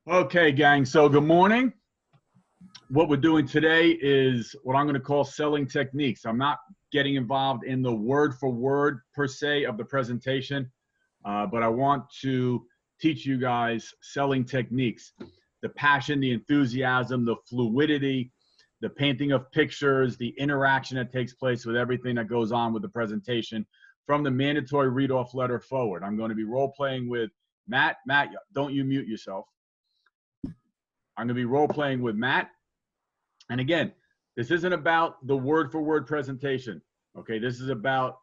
Okay, gang. So good morning. What we're doing today is what I'm going to call selling techniques. I'm not getting involved in the word for word per se of the presentation, but I want to teach you guys selling techniques. The passion, the enthusiasm, the fluidity, the painting of pictures, the interaction that takes place with everything that goes on with the presentation from the mandatory read-off letter forward. I'm going to be role-playing with Matt. Matt, don't you mute yourself. I'm going to be role-playing with Matt. And again, this isn't about the word-for-word presentation, okay? This is about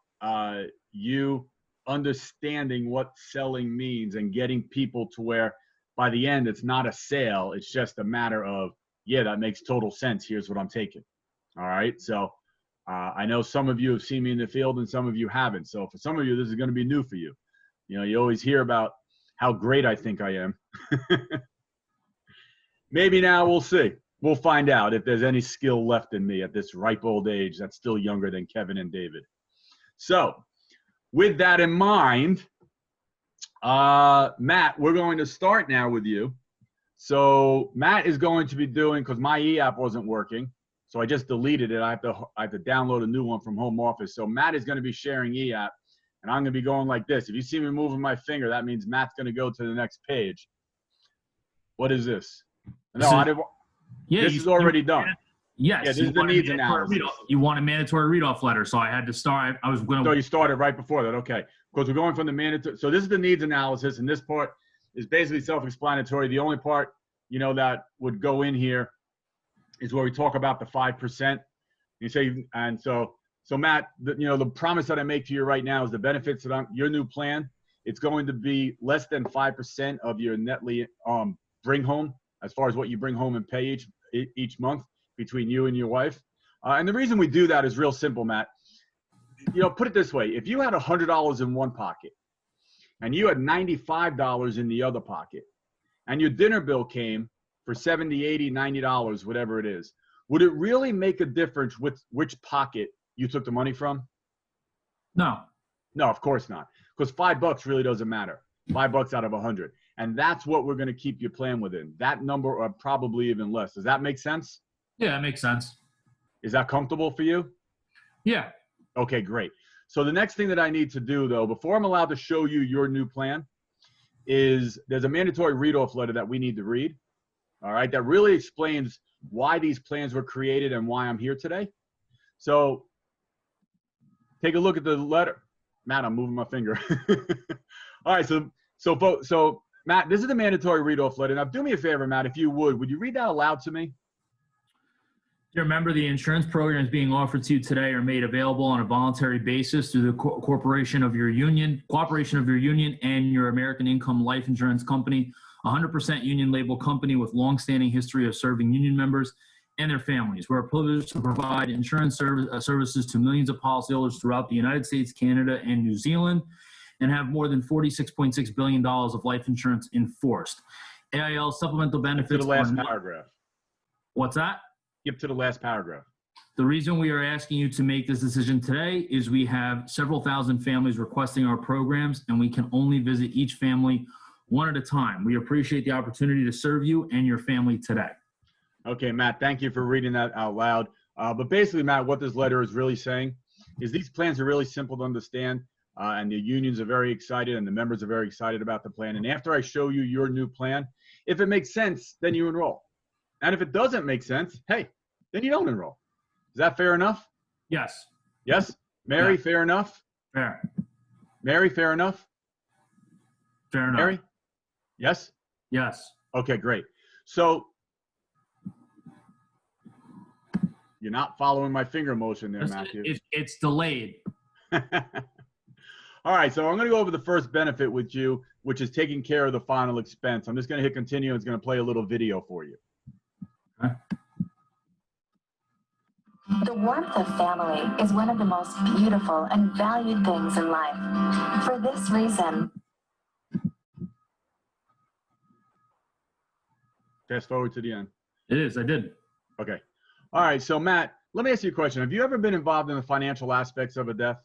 you understanding what selling means and getting people to where by the end, it's not a sale. It's just a matter of, yeah, that makes total sense. Here's what I'm taking, all right? So I know some of you have seen me in the field and some of you haven't. So for some of you, this is going to be new for you. You know, you always hear about how great I think I am. Maybe now we'll see. We'll find out if there's any skill left in me at this ripe old age that's still younger than Kevin and David. So with that in mind, Matt, we're going to start now with you. So Matt is going to be doing, because my e-app wasn't working, so I just deleted it. I have to download a new one from home office. So Matt is going to be sharing e-app, and I'm going to be going like this. If you see me moving my finger, that means Matt's going to go to the next page. What is this? No, I didn't. Yeah, this is already done. Yes. Yeah, this is the needs analysis. You want a mandatory read-off letter, so I had to start. I was going to. So you started right before that, okay? Because we're going from the mandatory. So this is the needs analysis, and this part is basically self-explanatory. The only part, you know, that would go in here is where we talk about the 5%. You say, and so Matt, you know, the promise that I make to you right now is the benefits that your new plan. It's going to be less than 5% of your netly bring home, as far as what you bring home and pay each month between you and your wife. And the reason we do that is real simple, Matt. You know, put it this way. If you had $100 in one pocket and you had $95 in the other pocket and your dinner bill came for $70, $80, $90, whatever it is, would it really make a difference with which pocket you took the money from? No. No, of course not. Because $5 really doesn't matter. $5 out of 100. And that's what we're going to keep your plan within. That number or probably even less. Does that make sense? Yeah, that makes sense. Is that comfortable for you? Yeah. Okay, great. So the next thing that I need to do, though, before I'm allowed to show you your new plan, is there's a mandatory read-off letter that we need to read, all right, that really explains why these plans were created and why I'm here today. So take a look at the letter. Matt, I'm moving my finger. All right, so Matt, this is the mandatory read-off letter. Now, do me a favor, Matt, if you would you read that aloud to me? Dear member, the insurance programs being offered to you today are made available on a voluntary basis through the cooperation of your union and your American Income Life Insurance Company, 100% union label company with long-standing history of serving union members and their families. We're privileged to provide insurance services to millions of policyholders throughout the United States, Canada, and New Zealand, and have more than $46.6 billion of life insurance enforced. AIL supplemental benefits. To the last paragraph. What's that? Skip to the last paragraph. The reason we are asking you to make this decision today is we have several thousand families requesting our programs, and we can only visit each family one at a time. We appreciate the opportunity to serve you and your family today. Okay, Matt, thank you for reading that out loud. But basically, Matt, what this letter is really saying is these plans are really simple to understand. And the unions are very excited and the members are very excited about the plan. And after I show you your new plan, if it makes sense, then you enroll. And if it doesn't make sense, hey, then you don't enroll. Is that fair enough? Yes. Yes? Mary, Yeah. Fair enough? Fair. Mary, fair enough? Fair enough. Mary? Yes? Yes. Okay, great. So you're not following my finger motion there, Matthew. It's delayed. All right, so I'm going to go over the first benefit with you, which is taking care of the final expense. I'm just going to hit continue. It's going to play a little video for you. Okay. The warmth of family is one of the most beautiful and valued things in life. For this reason, Fast forward to the end. It is. I did. Okay. All right, so Matt, let me ask you a question. Have you ever been involved in the financial aspects of a death?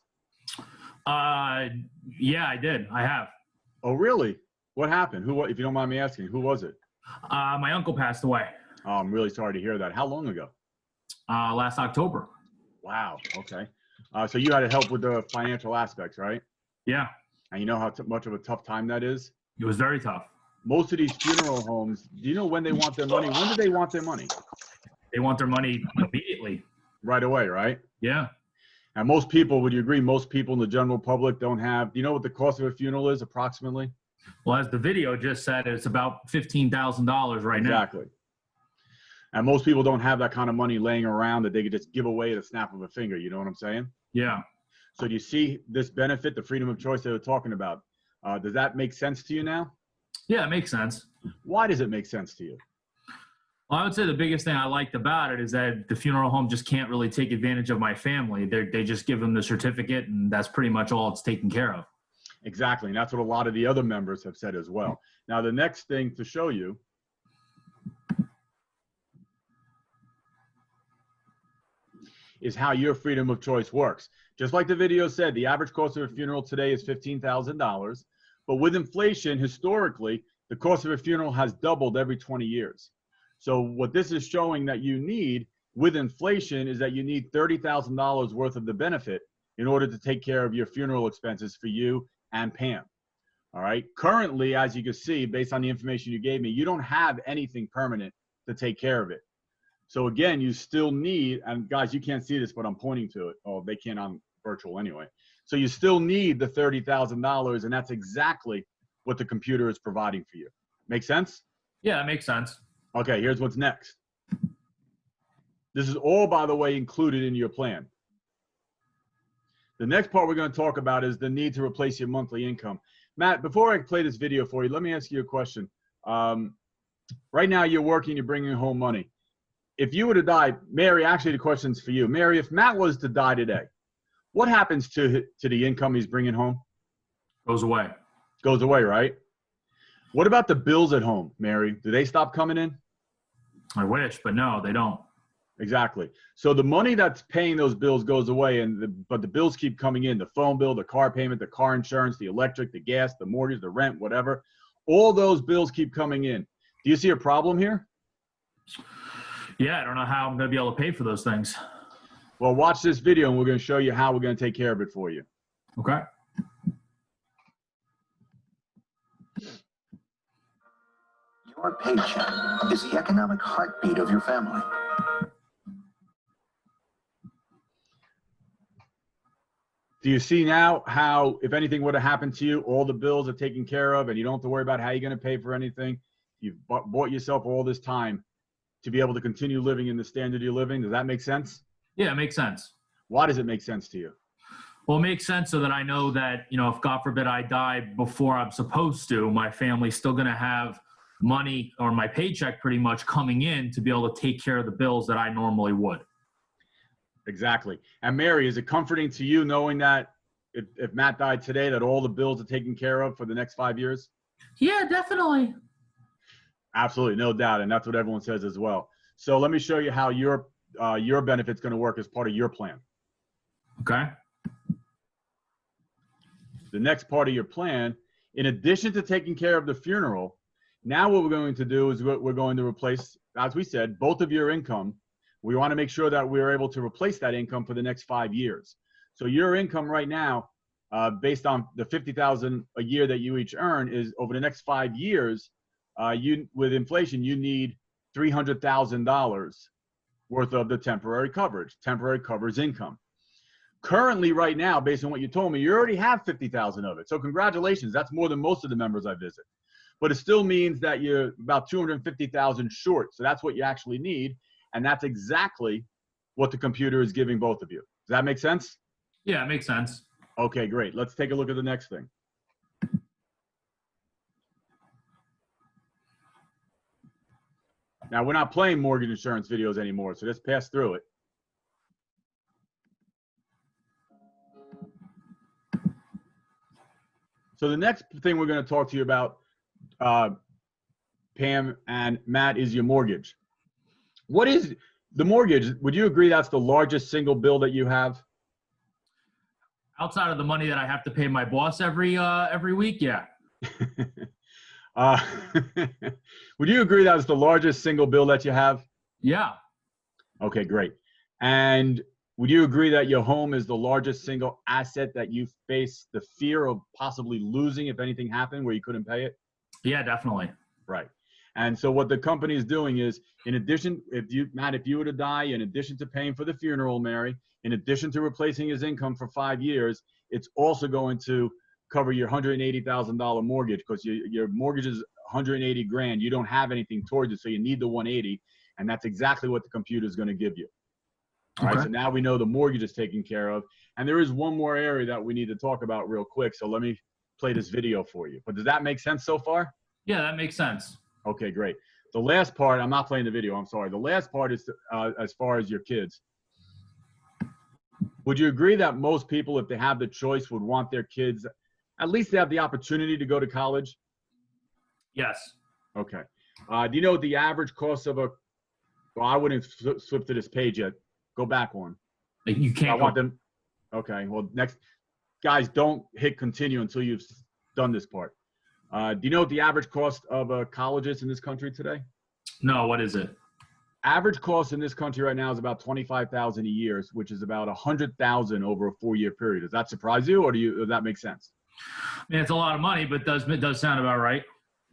Yeah, I did. I have. Oh, really? What happened? If you don't mind me asking, who was it? My uncle passed away Oh, I'm really sorry to hear that. How long ago? last October. Wow. Okay. So you had to help with the financial aspects, right? Yeah, And you know how much of a tough time that is? it was very tough. Most of these funeral homes, do you know when they want their money? When do they want their money? They want their money immediately. Right away, right? Yeah. And most people, would you agree, most people in the general public don't have, do you know what the cost of a funeral is approximately? Well, as the video just said, it's about $15,000 right now. Exactly. And most people don't have that kind of money laying around that they could just give away at a snap of a finger. You know what I'm saying? Yeah. So do you see this benefit, the freedom of choice that we're talking about? Does that make sense to you now? Yeah, it makes sense. Why does it make sense to you? Well, I would say the biggest thing I liked about it is that the funeral home just can't really take advantage of my family. They just give them the certificate, and that's pretty much all it's taken care of. Exactly. And that's what a lot of the other members have said as well. Now, the next thing to show you is how your freedom of choice works. Just like the video said, the average cost of a funeral today is $15,000. But with inflation, historically, the cost of a funeral has doubled every 20 years. So what this is showing that you need with inflation is that you need $30,000 worth of the benefit in order to take care of your funeral expenses for you and Pam. All right. Currently, as you can see, based on the information you gave me, you don't have anything permanent to take care of it. So again, you still need, and guys, you can't see this, but I'm pointing to it. Oh, they can't on virtual anyway. So you still need the $30,000, and that's exactly what the computer is providing for you. Make sense? Yeah, it makes sense. Okay, here's what's next. This is all, by the way, included in your plan. The next part we're going to talk about is the need to replace your monthly income. Matt, before I play this video for you, let me ask you a question. Right now you're working, you're bringing home money. If you were to die, Mary, actually the question's for you. Mary, if Matt was to die today, what happens to the income he's bringing home? Goes away. Goes away, right? What about the bills at home, Mary? Do they stop coming in? I wish, but no, they don't. Exactly. So the money that's paying those bills goes away, but the bills keep coming in, the phone bill, the car payment, the car insurance, the electric, the gas, the mortgage, the rent, whatever. All those bills keep coming in. Do you see a problem here? Yeah, I don't know how I'm going to be able to pay for those things. Well, watch this video and we're going to show you how we're going to take care of it for you. Okay. Your paycheck is the economic heartbeat of your family. Do you see now how, if anything would have happened to you, all the bills are taken care of and you don't have to worry about how you're going to pay for anything? You've bought yourself all this time to be able to continue living in the standard you're living. Does that make sense? Yeah, it makes sense. Why does it make sense to you? Well, it makes sense so that I know that, if God forbid I die before I'm supposed to, my family's still going to have money or my paycheck pretty much coming in to be able to take care of the bills that I normally would. Exactly. And Mary, is it comforting to you knowing that if Matt died today, that all the bills are taken care of for the next 5 years? Yeah, definitely. Absolutely, no doubt. And that's what everyone says as well. So let me show you how your benefit's going to work as part of your plan. Okay. The next part of your plan, in addition to taking care of the funeral, now what we're going to do is we're going to replace, as we said, both of your income. We want to make sure that we're able to replace that income for the next 5 years. So your income right now, based on the $50,000 a year that you each earn, is over the next 5 years, with inflation, you need $300,000 worth of the temporary coverage. Temporary covers income. Currently, right now, based on what you told me, you already have $50,000 of it. So congratulations, that's more than most of the members I visit. But it still means that you're about $250,000 short. So that's what you actually need. And that's exactly what the computer is giving both of you. Does that make sense? Yeah, it makes sense. Okay, great. Let's take a look at the next thing. Now, we're not playing mortgage insurance videos anymore, so let's pass through it. So the next thing we're going to talk to you about, Pam and Matt, is your mortgage. What is the mortgage? Would you agree that's the largest single bill that you have? Outside of the money that I have to pay my boss every week, yeah. Uh, would you agree that was the largest single bill that you have? Yeah. Okay, great. And would you agree that your home is the largest single asset that you face the fear of possibly losing if anything happened where you couldn't pay it? Yeah, definitely. Right. And so what the company is doing is, in addition, Matt, if you were to die, in addition to paying for the funeral, Mary, in addition to replacing his income for 5 years, it's also going to cover your $180,000 mortgage, because your mortgage is 180 grand. You don't have anything towards it, so you need the 180, and that's exactly what the computer is going to give you. All right. Okay. So now we know the mortgage is taken care of, and there is one more area that we need to talk about real quick. So let me play this video for you. But does that make sense so far? Yeah, that makes sense. Okay, great. The last part, I'm not playing the video, I'm sorry. The last part is as far as your kids. Would you agree that most people, if they have the choice, would want their kids, at least they have the opportunity to go to college? Yes. Okay. Do you know the average cost of a, well, I wouldn't flip to this page yet. Go back one. You can't. I want them. Okay, well, next. Guys, don't hit continue until you've done this part. Do you know what the average cost of college is in this country today? No, what is it? Average cost in this country right now is about $25,000 a year, which is about $100,000 over a 4-year period. Does that surprise you, or does that make sense? I mean, it's a lot of money, but it does sound about right.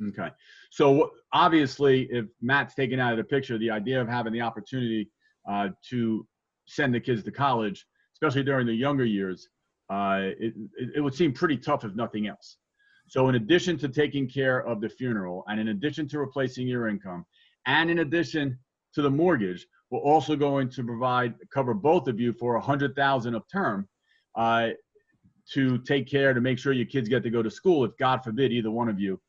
Okay. So obviously, if Matt's taken out of the picture, the idea of having the opportunity to send the kids to college, especially during the younger years, it would seem pretty tough if nothing else. So in addition to taking care of the funeral, and in addition to replacing your income, and in addition to the mortgage, we're also going to cover both of you for $100,000 of term to take care, to make sure your kids get to go to school if, God forbid, either one of you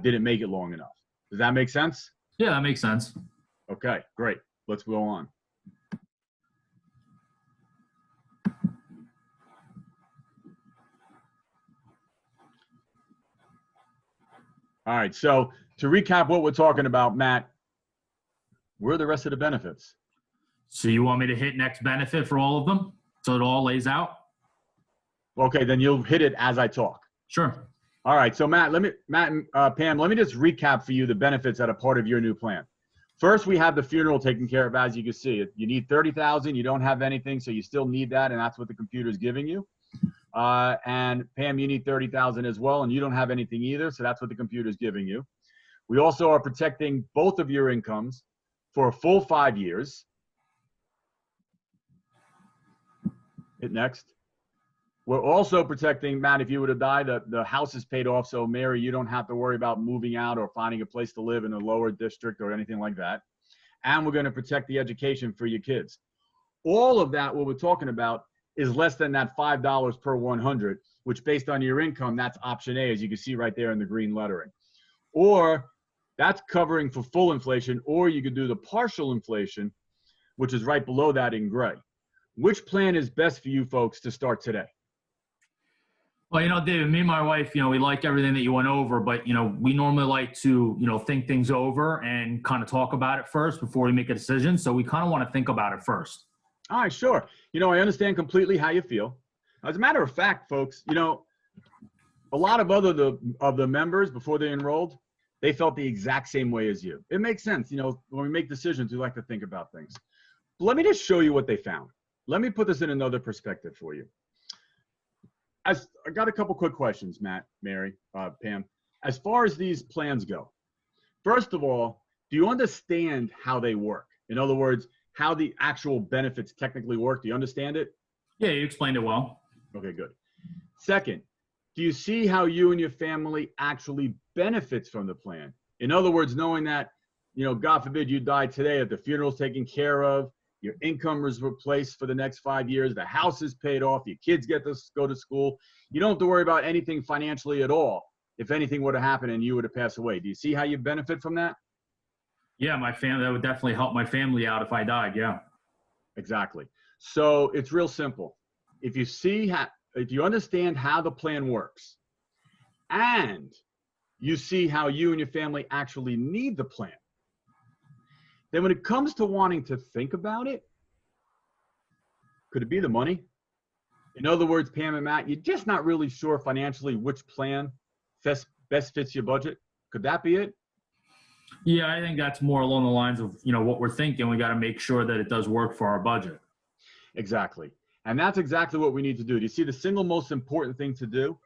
didn't make it long enough. Does that make sense? Yeah, that makes sense. Okay, great. Let's go on. All right, so to recap what we're talking about, Matt, where are the rest of the benefits? So you want me to hit next benefit for all of them, so it all lays out? Okay, then you'll hit it as I talk. Sure. All right, so Matt and Pam, let me just recap for you the benefits that are part of your new plan. First, we have the funeral taken care of, as you can see. You need $30,000, you don't have anything, so you still need that, and that's what the computer is giving you. And Pam, you need $30,000 as well, and you don't have anything either, so that's what the computer is giving you. We also are protecting both of your incomes for a full 5 years. Hit next. We're also protecting, Matt, if you were to die, the house is paid off, so Mary, you don't have to worry about moving out or finding a place to live in a lower district or anything like that. And we're going to protect the education for your kids. All of that, what we're talking about, is less than that $5 per 100, which based on your income, that's option A, as you can see right there in the green lettering. Or that's covering for full inflation, or you could do the partial inflation, which is right below that in gray. Which plan is best for you folks to start today? Well, David, me and my wife, we like everything that you went over, but, we normally like to, think things over and kind of talk about it first before we make a decision. So we kind of want to think about it first. All right, sure. I understand completely how you feel. As a matter of fact, folks, a lot of the members, before they enrolled, they felt the exact same way as you. It makes sense. When we make decisions, we like to think about things. But let me just show you what they found. Let me put this in another perspective for you. I got a couple quick questions, Matt, Mary, Pam. As far as these plans go, first of all, do you understand how they work? In other words, how the actual benefits technically work? Do you understand it? Yeah, you explained it well. Okay, good. Second, do you see how you and your family actually benefits from the plan? In other words, knowing that, God forbid you die today, if the funeral's taken care of, your income is replaced for the next 5 years, the house is paid off, your kids get to go to school. You don't have to worry about anything financially at all if anything were to happen and you were to pass away. Do you see how you benefit from that? Yeah, my family, that would definitely help my family out if I died. Yeah. Exactly. So it's real simple. If you understand how the plan works and you see how you and your family actually need the plan, then when it comes to wanting to think about it, could it be the money? In other words, Pam and Matt, you're just not really sure financially which plan best fits your budget. Could that be it? Yeah, I think that's more along the lines of, what we're thinking. We got to make sure that it does work for our budget. Exactly. And that's exactly what we need to do. Do you see the single most important thing to do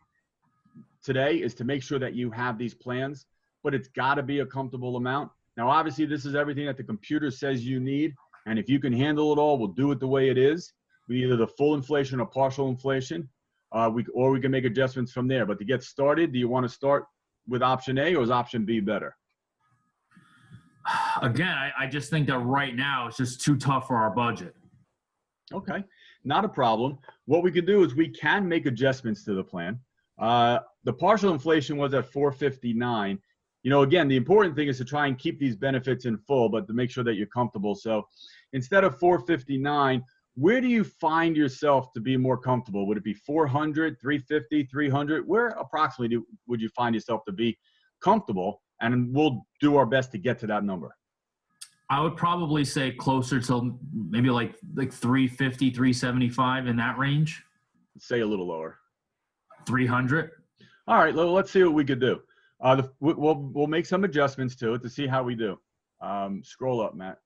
today is to make sure that you have these plans, but it's got to be a comfortable amount. Now, obviously, this is everything that the computer says you need. And if you can handle it all, we'll do it the way it is. Either the full inflation or partial inflation, or we can make adjustments from there. But to get started, do you want to start with option A, or is option B better? Again, I just think that right now it's just too tough for our budget. Okay, not a problem. What we could do is we can make adjustments to the plan. The partial inflation was at 459. Again, the important thing is to try and keep these benefits in full, but to make sure that you're comfortable. So instead of 459, where do you find yourself to be more comfortable? Would it be 400, 350, 300? Where approximately would you find yourself to be comfortable? And we'll do our best to get to that number. I would probably say closer to maybe like 350, 375 in that range. Say a little lower. 300. All right, let's see what we could do. We'll make some adjustments to it to see how we do. Scroll up, Matt.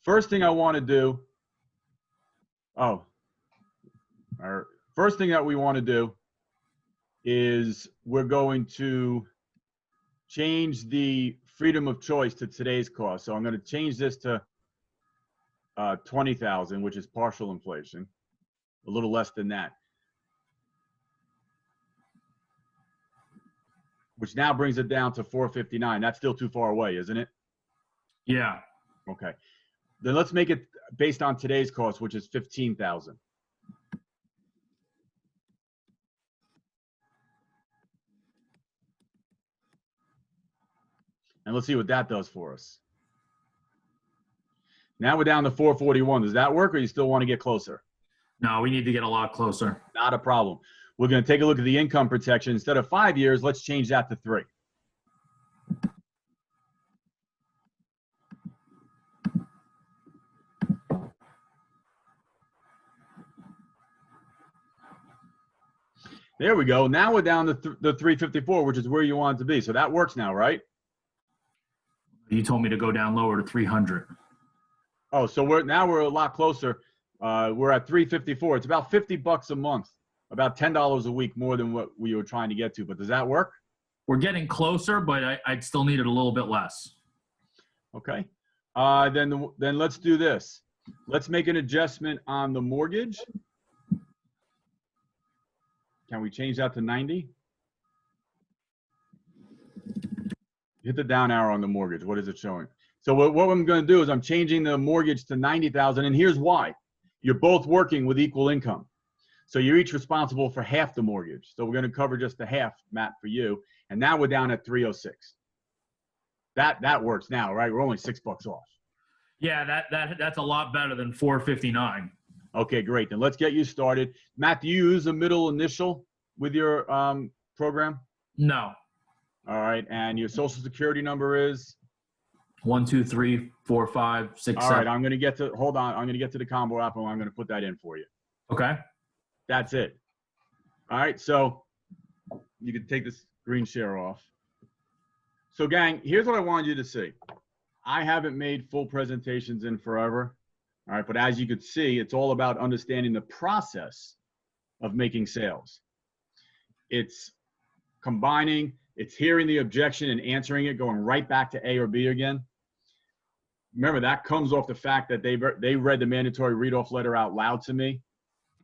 First thing I want to do. First thing that we want to do is we're going to change the freedom of choice to today's cost. So I'm going to change this to 20,000, which is partial inflation, a little less than that, which now brings it down to 459. That's still too far away, isn't it? Yeah. Okay. Then let's make it based on today's cost, which is 15,000. And let's see what that does for us. Now we're down to 441. Does that work, or you still want to get closer? No, we need to get a lot closer. Not a problem. We're going to take a look at the income protection. Instead of 5 years, let's change that to 3. There we go. Now we're down to the 354, which is where you want it to be. So that works now, right? You told me to go down lower to 300. Oh, so we're a lot closer. We're at 354. It's about $50 a month, about $10 a week more than what we were trying to get to. But does that work? We're getting closer, but I'd still need it a little bit less. Okay. Then let's do this. Let's make an adjustment on the mortgage. Can we change that to 90? Hit the down arrow on the mortgage. What is it showing? So what I'm going to do is I'm changing the mortgage to 90,000, and here's why. You're both working with equal income. So you're each responsible for half the mortgage. So we're going to cover just the half, Matt, for you. And now we're down at 306. That works now, right? We're only $6 off. Yeah, that's a lot better than 459. Okay, great. Then let's get you started. Matt, do you use a middle initial with your program? No. All right. And your social security number is? 1, 2, 3, 4, 5, 6, All 7. right. I'm going to get to the combo app, and I'm going to put that in for you. Okay. That's it. All right. So you can take this green share off. So gang, here's what I wanted you to see. I haven't made full presentations in forever. All right. But as you could see, it's all about understanding the process of making sales. It's combining, it's hearing the objection and answering it, going right back to A or B again. Remember, that comes off the fact that they read the mandatory read-off letter out loud to me.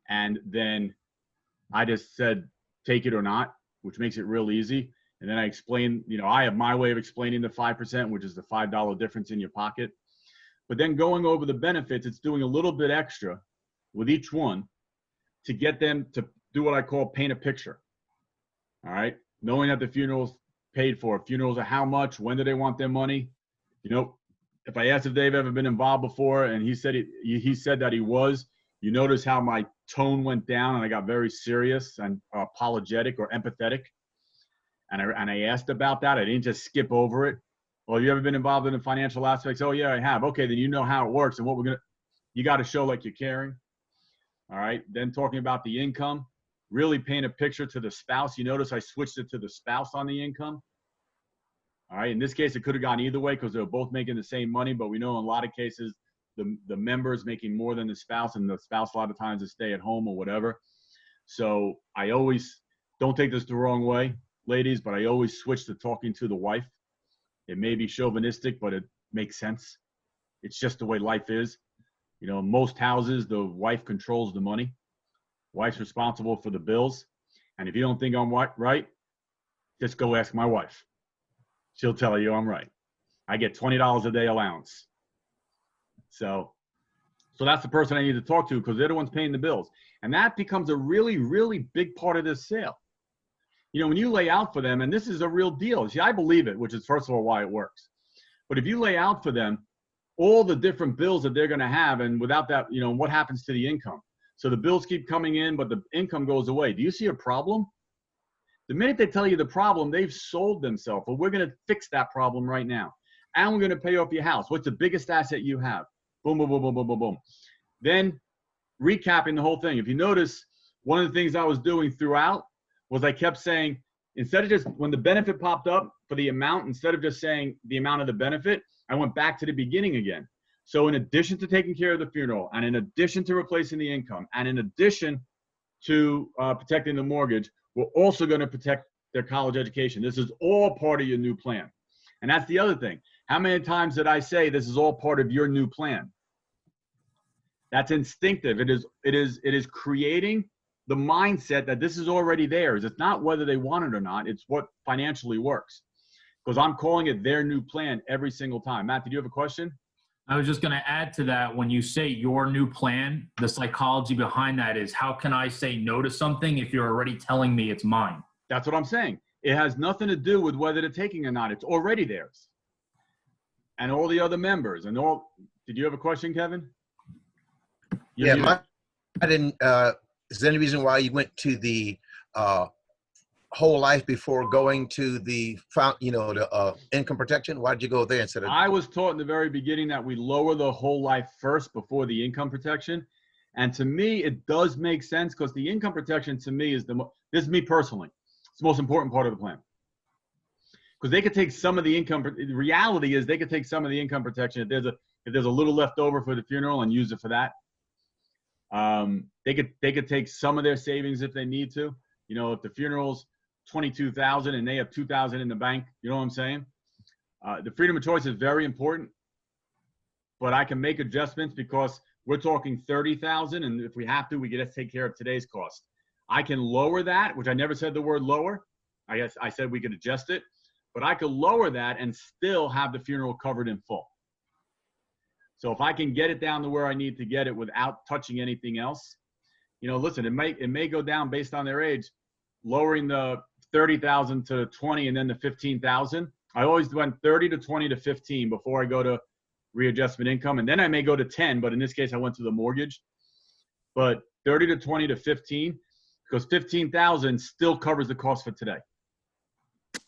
And then I just said, take it or not, which makes it real easy. And then I explained, I have my way of explaining the 5%, which is the $5 difference in your pocket. But then going over the benefits, it's doing a little bit extra with each one to get them to do what I call paint a picture. All right. Knowing that the funeral's paid for. Funerals are how much? When do they want their money? If I asked if they've ever been involved before, and he said that he was, you notice how my tone went down and I got very serious and apologetic or empathetic. And I asked about that. I didn't just skip over it. Well, you ever been involved in the financial aspects? Oh yeah, I have. Okay, then you know how it works and you got to show like you're caring. All right. Then talking about the income. really paint a picture to the spouse. You notice I switched it to the spouse on the income. All right, in this case, it could have gone either way because they were both making the same money, but we know in a lot of cases, the member is making more than the spouse, and the spouse a lot of times is stay at home or whatever. So I always, don't take this the wrong way, ladies, but I always switch to talking to the wife. It may be chauvinistic, but it makes sense. It's just the way life is. You know, most houses, the wife controls the money. Wife's responsible for the bills. And if you don't think I'm right, just go ask my wife. She'll tell you I'm right. I get $20 a day allowance. So that's the person I need to talk to because they're the ones paying the bills. And that becomes a really, really big part of this sale. You know, when you lay out for them, and this is a real deal. See, I believe it, which is first of all why it works. But if you lay out for them all the different bills that they're going to have, and without that, you know, what happens to the income? So the bills keep coming in, but the income goes away. Do you see a problem? The minute they tell you the problem, they've sold themselves. Well, we're going to fix that problem right now. And we're going to pay off your house. What's the biggest asset you have? Boom, boom, boom, boom, boom, boom, boom. Then recapping the whole thing. If you notice, one of the things I was doing throughout was I kept saying, instead of just, when the benefit popped up for the amount, instead of just saying the amount of the benefit, I went back to the beginning again. So in addition to taking care of the funeral, and in addition to replacing the income, and in addition to protecting the mortgage, we're also going to protect their college education. This is all part of your new plan. And that's the other thing. How many times did I say this is all part of your new plan? That's instinctive. It is creating the mindset that this is already theirs. It's not whether they want it or not. It's what financially works. Because I'm calling it their new plan every single time. Matt, did you have a question? I was just going to add to that. When you say your new plan, the psychology behind that is, how can I say no to something if you're already telling me it's mine? That's what I'm saying. It has nothing to do with whether they're taking or not. It's already theirs. And all the other members and all. Did you have a question, Kevin? I didn't. Is there any reason why you went to the whole life before going to the income protection? Why did you go there instead of? I was taught in the very beginning that we lower the whole life first before the income protection. And to me, it does make sense because the income protection to me is this is me personally. It's the most important part of the plan. Because they could take some of the income. The reality is they could take some of the income protection if there's a little left over for the funeral and use it for that. They could take some of their savings if they need to. You know, if the funeral's $22,000 and they have $2,000 in the bank, you know what I'm saying? The freedom of choice is very important, but I can make adjustments because we're talking $30,000, and if we have to, we can just take care of today's cost. I can lower that, which I never said the word lower. I guess I said we could adjust it, but I could lower that and still have the funeral covered in full. So if I can get it down to where I need to get it without touching anything else, you know, listen, it may go down based on their age, lowering the 30,000 to 20 and then the 15,000. I always went 30 to 20 to 15 before I go to readjustment income. And then I may go to 10, but in this case, I went to the mortgage. But 30 to 20 to 15, because 15,000 still covers the cost for today. Does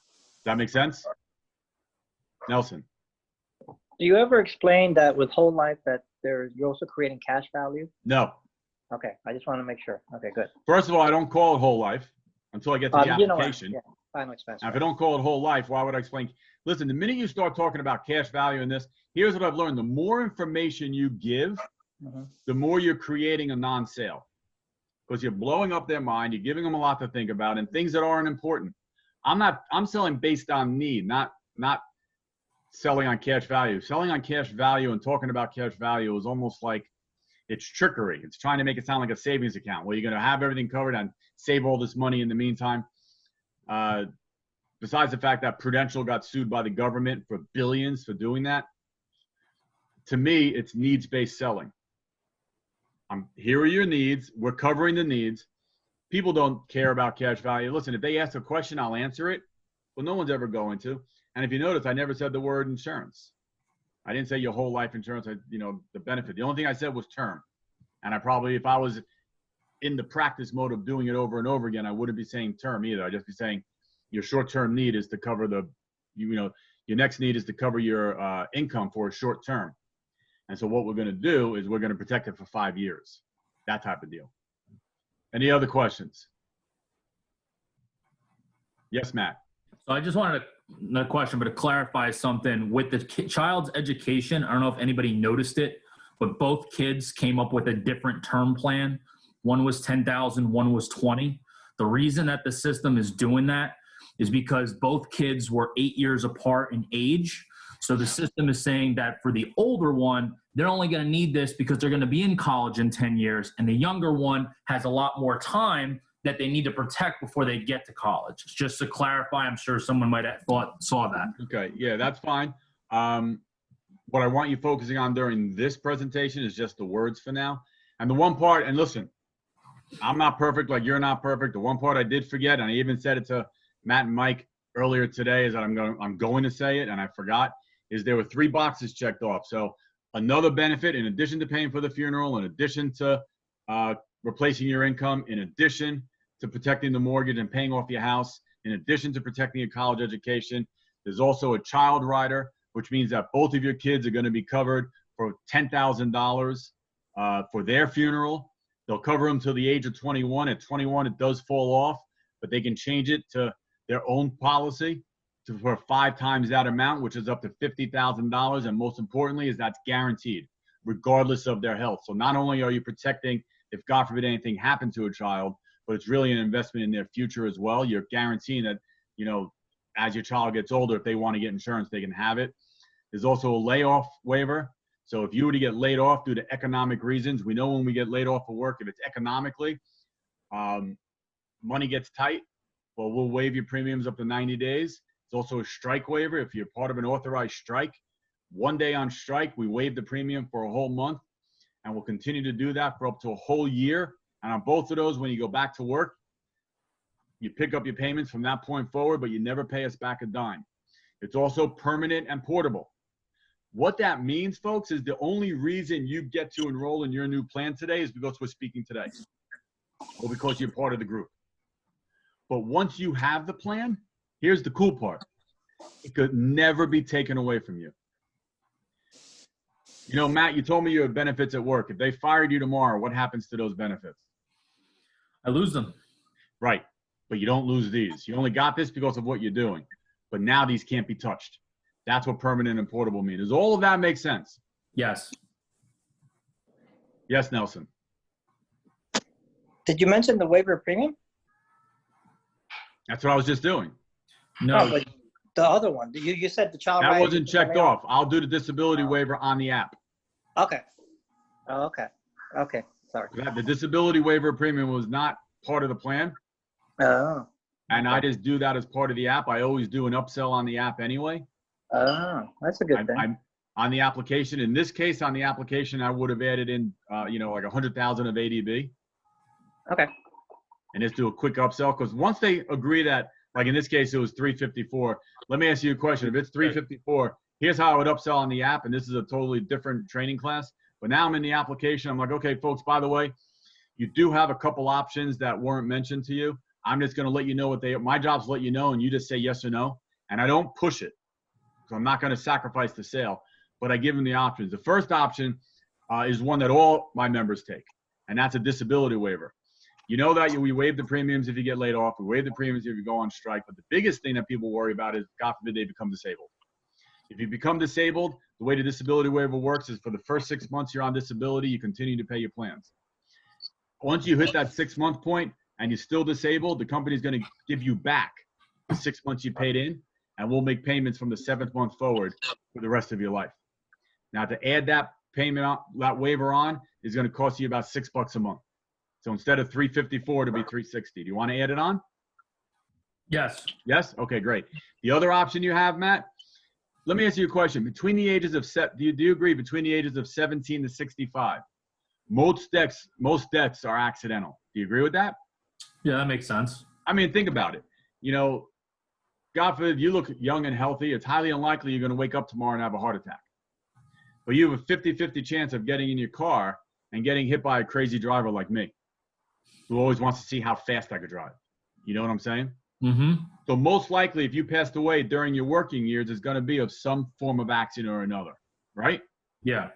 that make sense? Nelson. Do you ever explain that with whole life that you're also creating cash value? No. Okay, I just want to make sure. Okay, good. First of all, I don't call it whole life until I get to the application. Final expense. Now, if I don't call it whole life, why would I explain? Listen, the minute you start talking about cash value in this, here's what I've learned. The more information you give, the more you're creating a non-sale. Because you're blowing up their mind, you're giving them a lot to think about, and things that aren't important. I'm selling based on need, not selling on cash value. Selling on cash value and talking about cash value is almost like it's trickery. It's trying to make it sound like a savings account where you're going to have everything covered and save all this money in the meantime. Besides the fact that Prudential got sued by the government for billions for doing that, to me, it's needs-based selling. Here are your needs. We're covering the needs. People don't care about cash value. Listen, if they ask a question, I'll answer it. But no one's ever going to. And if you notice, I never said the word insurance. I didn't say your whole life insurance, the benefit. The only thing I said was term. And I probably, if I was in the practice mode of doing it over and over again, I wouldn't be saying term either. I'd just be saying your short-term need is to cover your next need is to cover your income for a short term. And so what we're going to do is we're going to protect it for 5 years. That type of deal. Any other questions? Yes, Matt. So I just wanted to, not a question, but to clarify something with the child's education. I don't know if anybody noticed it, but both kids came up with a different term plan. One was 10,000, one was 20. The reason that the system is doing that is because both kids were 8 years apart in age. So the system is saying that for the older one, they're only going to need this because they're going to be in college in 10 years. And the younger one has a lot more time that they need to protect before they get to college. Just to clarify, I'm sure someone might have saw that. Okay, yeah, that's fine. What I want you focusing on during this presentation is just the words for now. And the one part, and listen, I'm not perfect like you're not perfect. The one part I did forget, and I even said it to Matt and Mike earlier today, is that I'm going to say it, and I forgot, is there were 3 boxes checked off. So another benefit, in addition to paying for the funeral, in addition to replacing your income, in addition to protecting the mortgage and paying off your house, in addition to protecting your college education, there's also a child rider, which means that both of your kids are going to be covered for $10,000 for their funeral. They'll cover them till the age of 21. At 21, it does fall off, but they can change it to their own policy for 5 times that amount, which is up to $50,000. And most importantly, is that's guaranteed, regardless of their health. So not only are you protecting if, God forbid, anything happened to a child, but it's really an investment in their future as well. You're guaranteeing that, you know, as your child gets older, if they want to get insurance, they can have it. There's also a layoff waiver. So if you were to get laid off due to economic reasons, we know when we get laid off of work, if it's economically, money gets tight, well, we'll waive your premiums up to 90 days. It's also a strike waiver. If you're part of an authorized strike, 1 day on strike, we waive the premium for a whole month, and we'll continue to do that for up to a whole year. And on both of those, when you go back to work, you pick up your payments from that point forward, but you never pay us back a dime. It's also permanent and portable. What that means, folks, is the only reason you get to enroll in your new plan today is because we're speaking today, or because you're part of the group. But once you have the plan, here's the cool part. It could never be taken away from you. You know, Matt, you told me you had benefits at work. If they fired you tomorrow, what happens to those benefits? I lose them. Right. But you don't lose these. You only got this because of what you're doing. But now these can't be touched. That's what permanent and portable mean. Does all of that make sense? Yes. Yes, Nelson. Did you mention the waiver of premium? That's what I was just doing. No. But the other one, you said the child. That wasn't checked off. I'll do the disability waiver on the app. Okay. Oh, okay. Okay. Sorry. The disability waiver premium was not part of the plan. Oh. And I just do that as part of the app. I always do an upsell on the app anyway. Oh, that's a good thing. I'm on the application. In this case, on the application, I would have added in, like 100,000 of ADB. Okay. And just do a quick upsell. Because once they agree that, like in this case, it was 354. Let me ask you a question. If it's 354, here's how I would upsell on the app. And this is a totally different training class. But now I'm in the application. I'm like, okay, folks, by the way, you do have a couple options that weren't mentioned to you. I'm just going to let you know what my job's to let you know, and you just say yes or no. And I don't push it. So I'm not going to sacrifice the sale, but I give them the options. The first option is one that all my members take, and that's a disability waiver. You know that we waive the premiums if you get laid off. We waive the premiums if you go on strike. But the biggest thing that people worry about is, God forbid, they become disabled. If you become disabled, the way the disability waiver works is for the first 6 months you're on disability, you continue to pay your plans. Once you hit that 6-month point and you're still disabled, the company's going to give you back the 6 months you paid in, and we'll make payments from the 7th month forward for the rest of your life. Now, to add that payment, that waiver on, is going to cost you about $6 a month. So instead of $354, it'll be $360. Do you want to add it on? Yes. Yes? Okay, great. The other option you have, Matt, let me ask you a question. Between the ages of, do you agree, between the ages of 17 to 65, most deaths are accidental. Do you agree with that? Yeah, that makes sense. I mean, think about it. You know, God forbid, you look young and healthy, it's highly unlikely you're going to wake up tomorrow and have a heart attack. But you have a 50-50 chance of getting in your car and getting hit by a crazy driver like me, who always wants to see how fast I could drive. You know what I'm saying? Mm-hmm. So most likely, if you passed away during your working years, it's going to be of some form of accident or another, right? Yeah.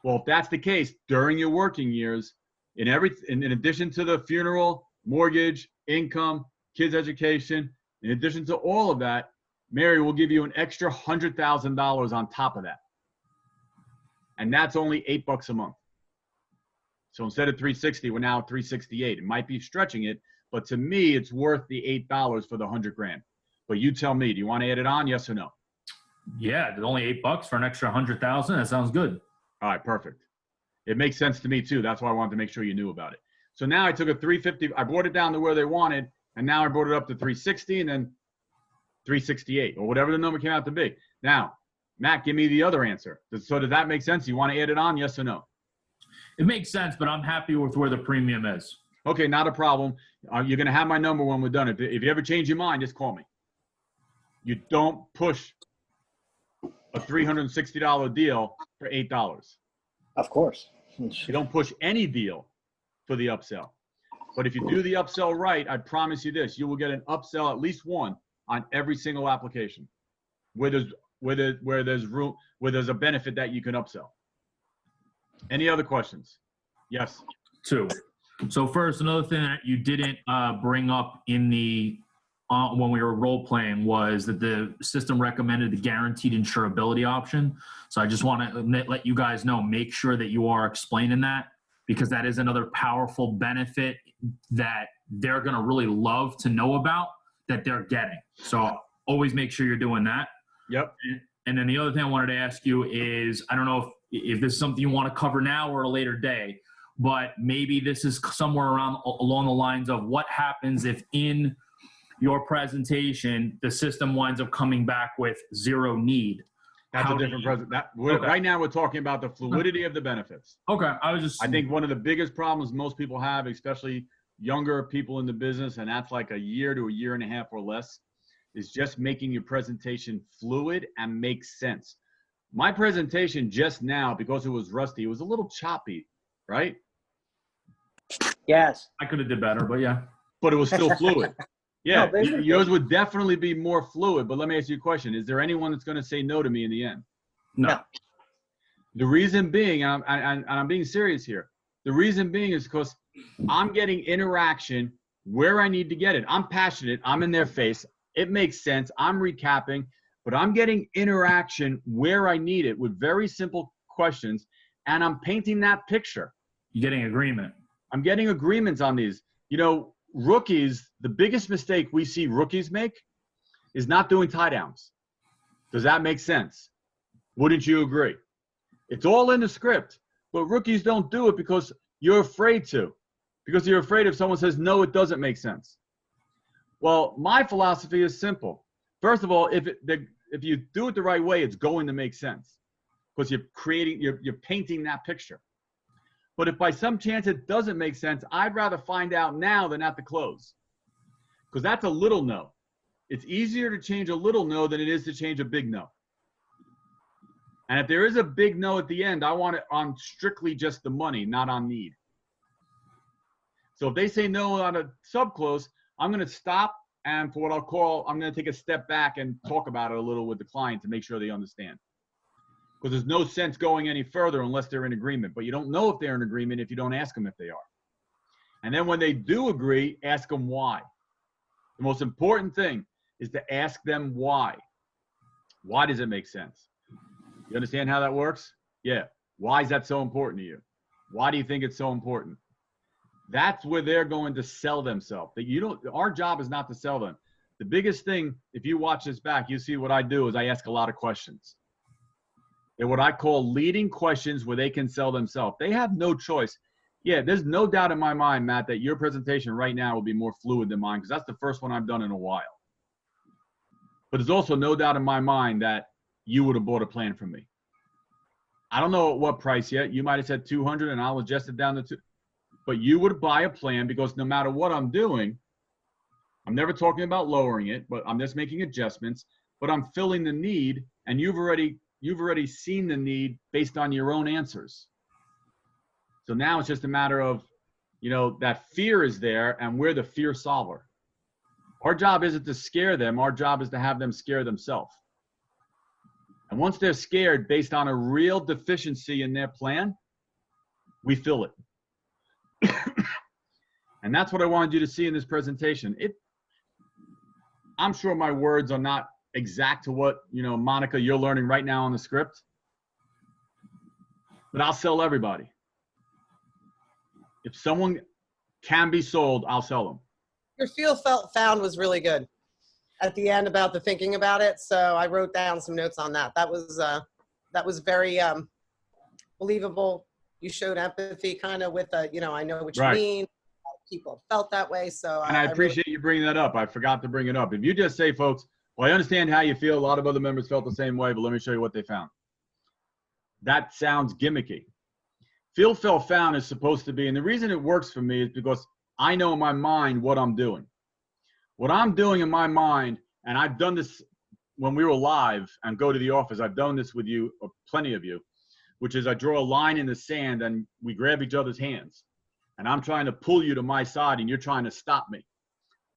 Well, if that's the case, during your working years, in addition to the funeral, mortgage, income, kids' education, In addition to all of that, Mary will give you an extra $100,000 on top of that. And that's only $8 a month. So instead of 360, we're now at 368. It might be stretching it, but to me, it's worth the $8 for the 100 grand. But you tell me, do you want to add it on? Yes or no? Yeah, there's only $8 for an extra 100,000. That sounds good. All right, perfect. It makes sense to me too. That's why I wanted to make sure you knew about it. So now I took a 350, I brought it down to where they wanted, and now I brought it up to 360 and then 368 or whatever the number came out to be. Now, Matt, give me the other answer. So does that make sense? You want to add it on? Yes or no? It makes sense, but I'm happy with where the premium is. Okay, not a problem. You're going to have my number when we're done. If you ever change your mind, just call me. You don't push a $360 deal for $8. Of course. You don't push any deal for the upsell. But if you do the upsell right, I promise you this, you will get an upsell, at least one, on every single application where there's a benefit that you can upsell. Any other questions? Yes. 2. So first, another thing that you didn't bring up in the when we were role playing was that the system recommended the guaranteed insurability option. So I just want to let you guys know, make sure that you are explaining that, because that is another powerful benefit that they're going to really love to know about that they're getting. So always make sure you're doing that. Yep. And then the other thing I wanted to ask you is, I don't know if this is something you want to cover now or a later day, but maybe this is somewhere along the lines of what happens if in your presentation, the system winds up coming back with 0 need. That's a different presentation. Okay. Right now, we're talking about the fluidity of the benefits. Okay. I think one of the biggest problems most people have, especially younger people in the business, and that's like a year to a year and a half or less, is just making your presentation fluid and make sense. My presentation just now, because it was rusty, it was a little choppy, right? Yes. I could have did better, but yeah. But it was still fluid. Yeah, No, yours would definitely be more fluid, but let me ask you a question. Is there anyone that's going to say no to me in the end? No. The reason being, and I'm being serious here, the reason being is because I'm getting interaction where I need to get it. I'm passionate. I'm in their face. It makes sense. I'm recapping, but I'm getting interaction where I need it with very simple questions, and I'm painting that picture. You're getting agreement. I'm getting agreements on these. You know, rookies, the biggest mistake we see rookies make is not doing tie downs. Does that make sense? Wouldn't you agree? It's all in the script, but rookies don't do it because you're afraid to, because you're afraid if someone says, no, it doesn't make sense. Well, my philosophy is simple. First of all, if you do it the right way, it's going to make sense because you're painting that picture. But if by some chance it doesn't make sense, I'd rather find out now than at the close, because that's a little no. It's easier to change a little no than it is to change a big no. And if there is a big no at the end, I want it on strictly just the money, not on need. So if they say no on a sub-close, I'm going to stop, and for what I'll call, I'm going to take a step back and talk about it a little with the client to make sure they understand. Because there's no sense going any further unless they're in agreement. But you don't know if they're in agreement if you don't ask them if they are. And then when they do agree, ask them why. The most important thing is to ask them why. Why does it make sense? You understand how that works? Yeah. Why is that so important to you? Why do you think it's so important? That's where they're going to sell themselves. Our job is not to sell them. The biggest thing, if you watch this back, you see what I do is I ask a lot of questions. They're what I call leading questions where they can sell themselves. They have no choice. Yeah, there's no doubt in my mind, Matt, that your presentation right now will be more fluid than mine because that's the first one I've done in a while. But there's also no doubt in my mind that you would have bought a plan from me. I don't know at what price yet. You might have said 200 and I'll adjust it down to 2. But you would buy a plan because no matter what I'm doing, I'm never talking about lowering it, but I'm just making adjustments, but I'm filling the need, and you've already seen the need based on your own answers. So now it's just a matter of, that fear is there and we're the fear solver. Our job isn't to scare them. Our job is to have them scare themselves. And once they're scared based on a real deficiency in their plan, we fill it. And that's what I wanted you to see in this presentation. I'm sure my words are not exact to what, Monica, you're learning right now on the script, but I'll sell everybody. If someone can be sold, I'll sell them. Your feel, felt, found was really good at the end about the thinking about it. So I wrote down some notes on that. That was very believable. You showed empathy kind of with I know what you Right. mean. People felt that way. So And I appreciate you bringing that up. I forgot to bring it up. If you just say, folks, well, I understand how you feel. A lot of other members felt the same way, but let me show you what they found. That sounds gimmicky. Feel, felt, found is supposed to be, and the reason it works for me is because I know in my mind what I'm doing. What I'm doing in my mind, and I've done this when we were live and go to the office, I've done this with you, or plenty of you, which is I draw a line in the sand and we grab each other's hands. And I'm trying to pull you to my side and you're trying to stop me.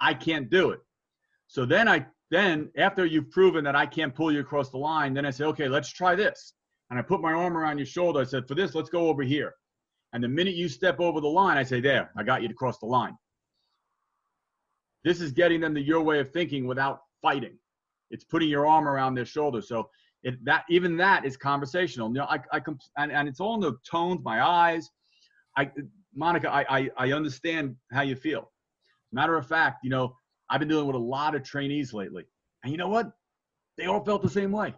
I can't do it. So then after you've proven that I can't pull you across the line, then I say, okay, let's try this. And I put my arm around your shoulder. I said, for this, let's go over here. And the minute you step over the line, I say, there, I got you to cross the line. This is getting them to your way of thinking without fighting. It's putting your arm around their shoulder. So even that is conversational. And it's all in the tones, my eyes. Monica, I understand how you feel. Matter of fact, I've been dealing with a lot of trainees lately. And you know what? They all felt the same way.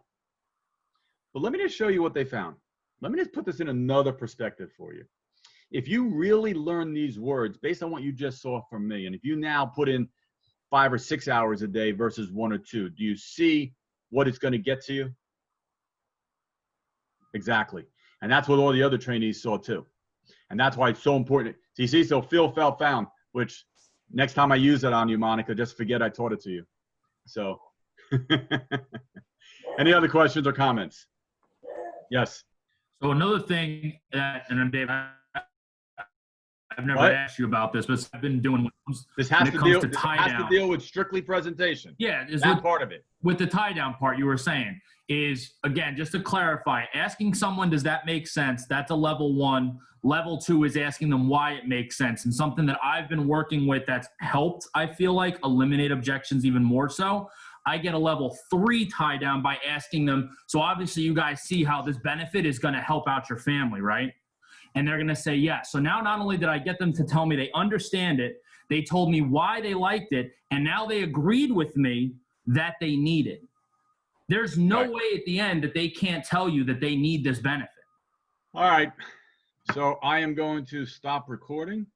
But let me just show you what they found. Let me just put this in another perspective for you. If you really learn these words based on what you just saw from me, and if you now put in 5 or 6 hours a day versus 1 or 2, do you see what it's going to get to you? Exactly. And that's what all the other trainees saw too. And that's why it's so important. So you see, so feel, felt, found, which next time I use it on you, Monica, just forget I taught it to you. So any other questions or comments? Yes. So another thing that, and Dave, I've never What? asked you about this, but I've been doing This has to tie down. deal with strictly presentation. Yeah, is that part of it. With the tie down part you were saying is, again, just to clarify, asking someone, does that make sense? That's a level 1. Level 2 is asking them why it makes sense. And something that I've been working with that's helped, I feel like, eliminate objections even more so. I get a level 3 tie down by asking them. So obviously you guys see how this benefit is going to help out your family, right? And they're going to say yes. So now not only did I get them to tell me they understand it, they told me why they liked it, and now they agreed with me that they need it. There's no way at the end that they can't tell you that they need this benefit. All right. So I am going to stop recording.